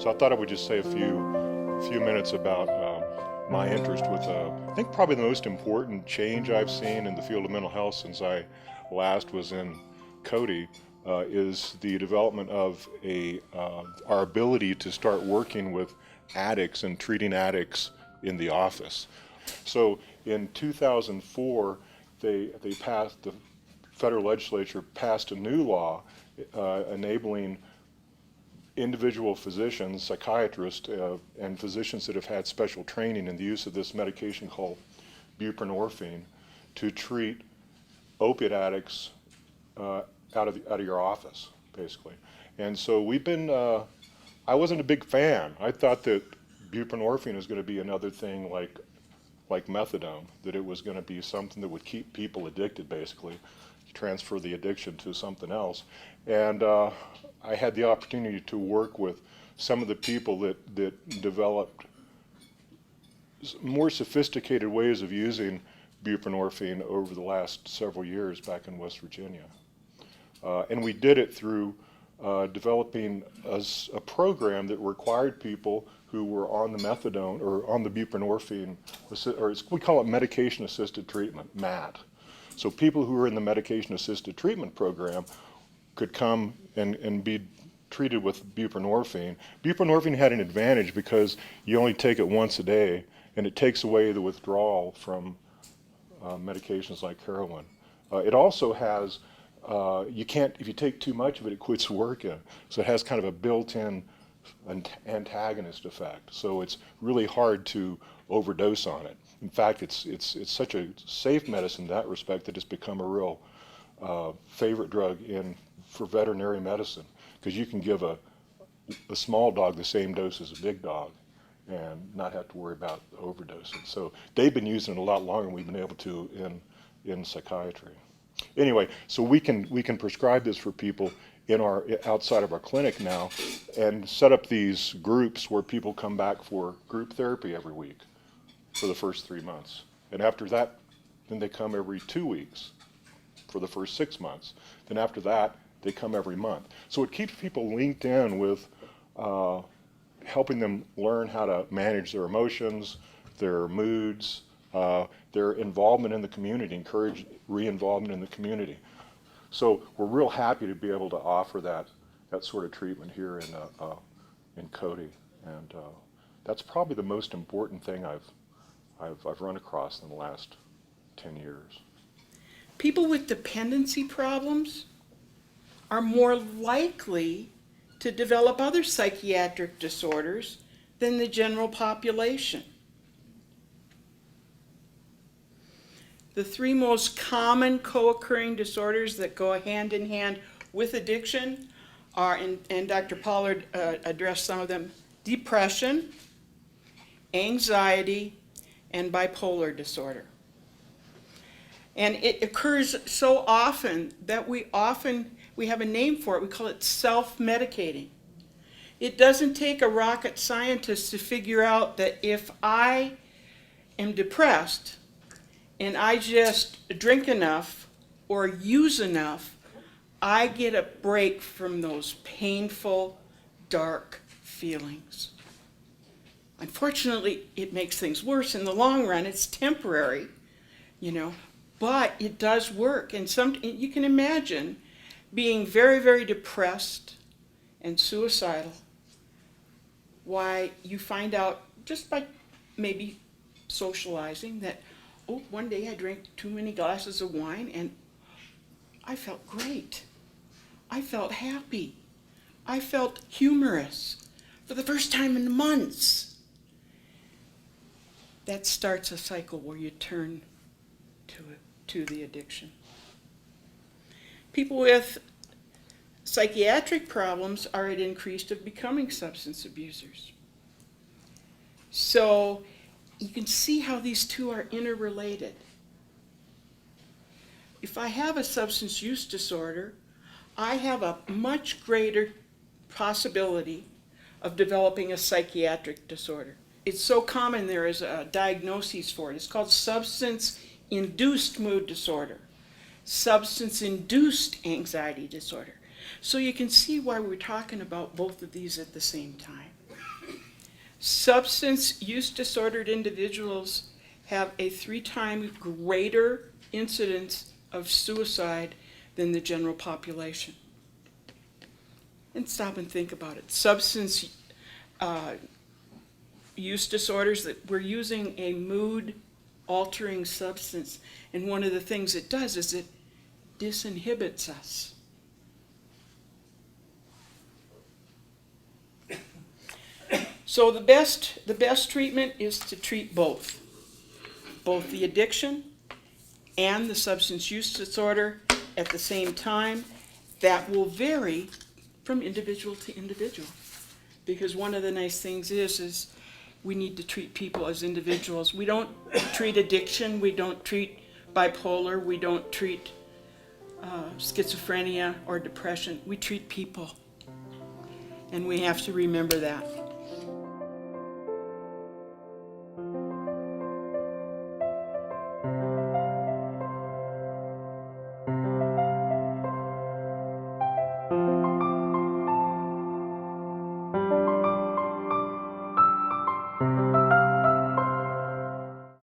So I thought I would just say a few minutes about my interest with, I think probably the most important change I've seen in the field of mental health since I last was in Cody is the development of our ability to start working with addicts and treating addicts in the office. So in 2004, the federal legislature passed a new law enabling individual physicians, psychiatrists, and physicians that have had special training in the use of this medication called buprenorphine to treat opiate addicts out of your office, basically. And so we've been, I wasn't a big fan. I thought that buprenorphine was going to be another thing like methadone, that it was going to be something that would keep people addicted, basically, transfer the addiction to something else. And I had the opportunity to work with some of the people that developed more sophisticated ways of using buprenorphine over the last several years back in West Virginia. And we did it through developing a program that required people who were on the methadone or on the buprenorphine, or we call it medication-assisted treatment, MAT. So people who were in the medication-assisted treatment program could come and be treated with buprenorphine. Buprenorphine had an advantage because you only take it once a day, and it takes away the withdrawal from medications like heroin. It also has, if you take too much of it, it quits working. So it has kind of a built-in antagonist effect. So it's really hard to overdose on it. In fact, it's such a safe medicine in that respect that it's become a real favorite drug for veterinary medicine, because you can give a small dog the same dose as a big dog and not have to worry about overdosing. So they've been using it a lot longer than we've been able to in psychiatry. Anyway, so we can prescribe this for people outside of our clinic now and set up these groups where people come back for group therapy every week for the first 3 months. And after that, then they come every 2 weeks for the first 6 months. Then after that, they come every month. So it keeps people linked in with helping them learn how to manage their emotions, their moods, their involvement in the community, encourage re-involvement in the community. So we're real happy to be able to offer that sort of treatment here in Cody, and that's probably the most important thing I've run across in the last 10 years. People with dependency problems are more likely to develop other psychiatric disorders than the general population. The 3 most common co-occurring disorders that go hand in hand with addiction are, and Dr. Pollard addressed some of them, depression, anxiety, and bipolar disorder. And it occurs so often that we have a name for it. We call it self-medicating. It doesn't take a rocket scientist to figure out that if I am depressed and I just drink enough or use enough, I get a break from those painful, dark feelings. Unfortunately, it makes things worse in the long run. It's temporary, but it does work. And you can imagine being very, very depressed and suicidal. Why you find out just by maybe socializing that, one day I drank too many glasses of wine and I felt great. I felt happy. I felt humorous for the first time in months. That starts a cycle where you turn to the addiction. People with psychiatric problems are at increased of becoming substance abusers. So you can see how these two are interrelated. If I have a substance use disorder, I have a much greater possibility of developing a psychiatric disorder. It's so common there is a diagnosis for it. It's called substance-induced mood disorder, substance-induced anxiety disorder. So you can see why we're talking about both of these at the same time. Substance use disordered individuals have a 3 times greater incidence of suicide than the general population. And stop and think about it. Substance use disorders, that we're using a mood-altering substance, and one of the things it does is it disinhibits us. So the best treatment is to treat both the addiction and the substance use disorder at the same time. That will vary from individual to individual, because one of the nice things is we need to treat people as individuals. We don't treat addiction, we don't treat bipolar, we don't treat schizophrenia or depression. We treat people, and we have to remember that.